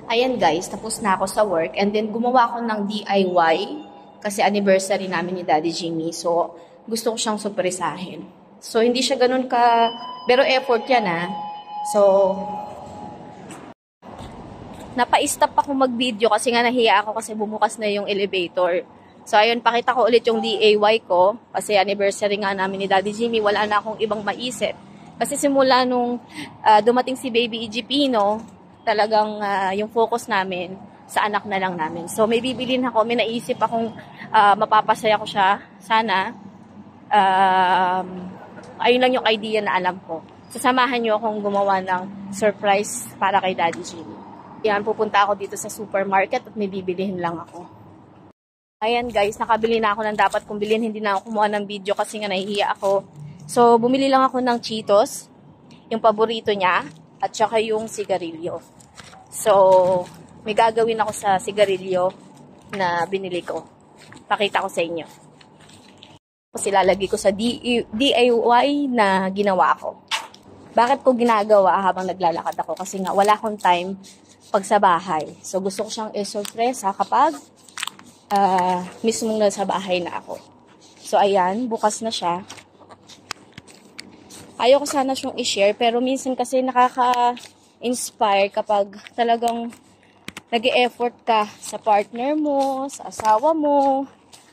Ayan guys, tapos na ako sa work and then gumawa ako ng DIY kasi anniversary namin ni Daddy Jimmy. So, gusto ko siyang surprisahin. So, hindi siya ganun pero effort yan So, napa-stop ako mag-video kasi nga nahiya ako kasi bumukas na yung elevator. So, ayun, pakita ko ulit yung DIY ko kasi anniversary nga namin ni Daddy Jimmy. Wala na akong ibang maisip. Kasi simula nung dumating si Baby Egipino, talagang yung focus namin sa anak na lang namin. So, may bibilin ako. May naisip akong mapapasaya ko siya. Sana. Ayun lang yung idea na alam ko. Sasamahan niyo akong gumawa ng surprise para kay Daddy Jimmy. Yan, pupunta ako dito sa supermarket at may bibilihin lang ako. Ayan guys, nakabili na ako ng dapat kong bilhin. Hindi na ako kumuha ng video kasi nga nahihiya ako. So, bumili lang ako ng Cheetos. Yung paborito niya. At saka yung sigarilyo. So, may gagawin ako sa sigarilyo na binili ko. Pakita ko sa inyo. Kasi lalagay ko sa DIY na ginawa ko. Bakit ko ginagawa habang naglalakad ako? Kasi nga wala akong time pag sa bahay. So, gusto ko siyang i-surpresa kapag mismong nasa bahay na ako. So, ayan. Bukas na siya. Ayoko sana siyang i-share. Pero minsan kasi nakaka-inspire kapag talagang nag-e-effort ka sa partner mo, sa asawa mo,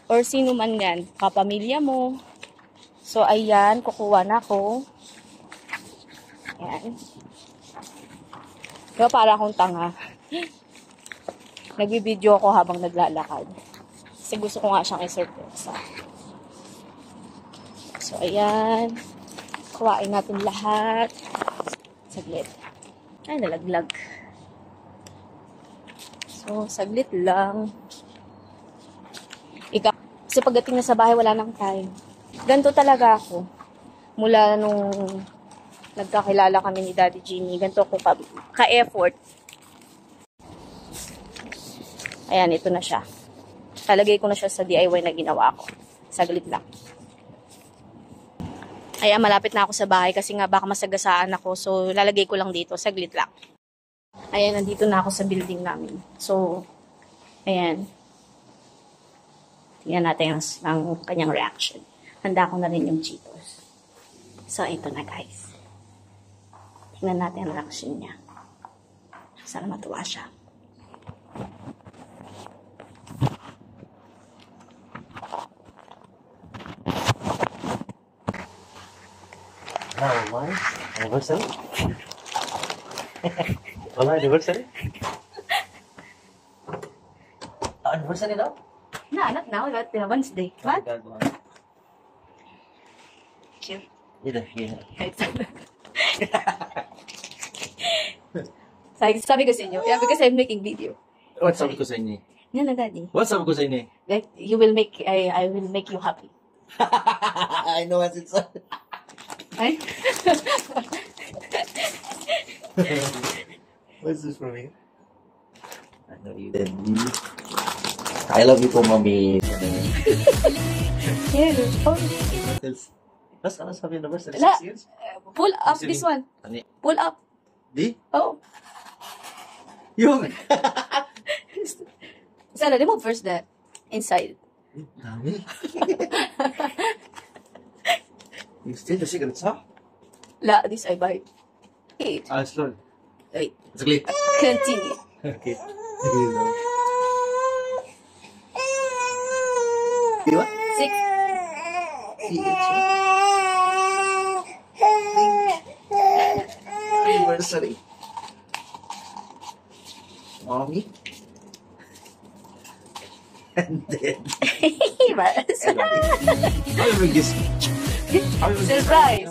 or sino man yan, kapamilya mo. So, ayan. Kukuha na ako. Ayan. Diba para akong tanga. Nagbibideo ako habang naglalakad. Kasi gusto ko nga siyang i-surprise. So, ayan. Kuhain natin lahat. Saglit. Ay, nalaglag. So, saglit lang. Kasi pagdating na sa bahay, wala nang time. Ganito talaga ako. Mula nung nagkakilala kami ni Daddy Jimmy, ganito ako ka-effort. Ayan, ito na siya. Talagay ko na siya sa DIY na ginawa ko. Saglit lang. Ayan, malapit na ako sa bahay kasi nga baka masagasaan ako. So, lalagay ko lang dito. Saglit lang. Ayan, nandito na ako sa building namin. So, ayan. Tingnan natin ang kanyang reaction. Handa ko na rin yung Cheetos. So, ito na guys. Tingnan natin ang reaction niya. Sana matuwa siya. Why? Anniversary? Wala, anniversary? Anniversary daw? No, not now. But Wednesday. What? Cute. Yeah. Sabi ko sa inyo. Yeah, because I'm making video. What sabi ko sa inyo? Yan na, Daddy. What sabi ko sa inyo? Like, I will make you happy. I know what's inside. Ay? What's this for me? I know you did. I love you, Mommy. Yeah. Basta ano sabi na ba? 6 La, years? pull up this one. Pull up. Di? Oh. Yung! Sana, remove first the inside. Dami. You still the cigarettes, huh? La, this I buy. Wait. Slow. Wait. Saglit. Continue. Okay. Diba? 6. Anniversary. Mommy. And then. Mas. I will make this. Surprise.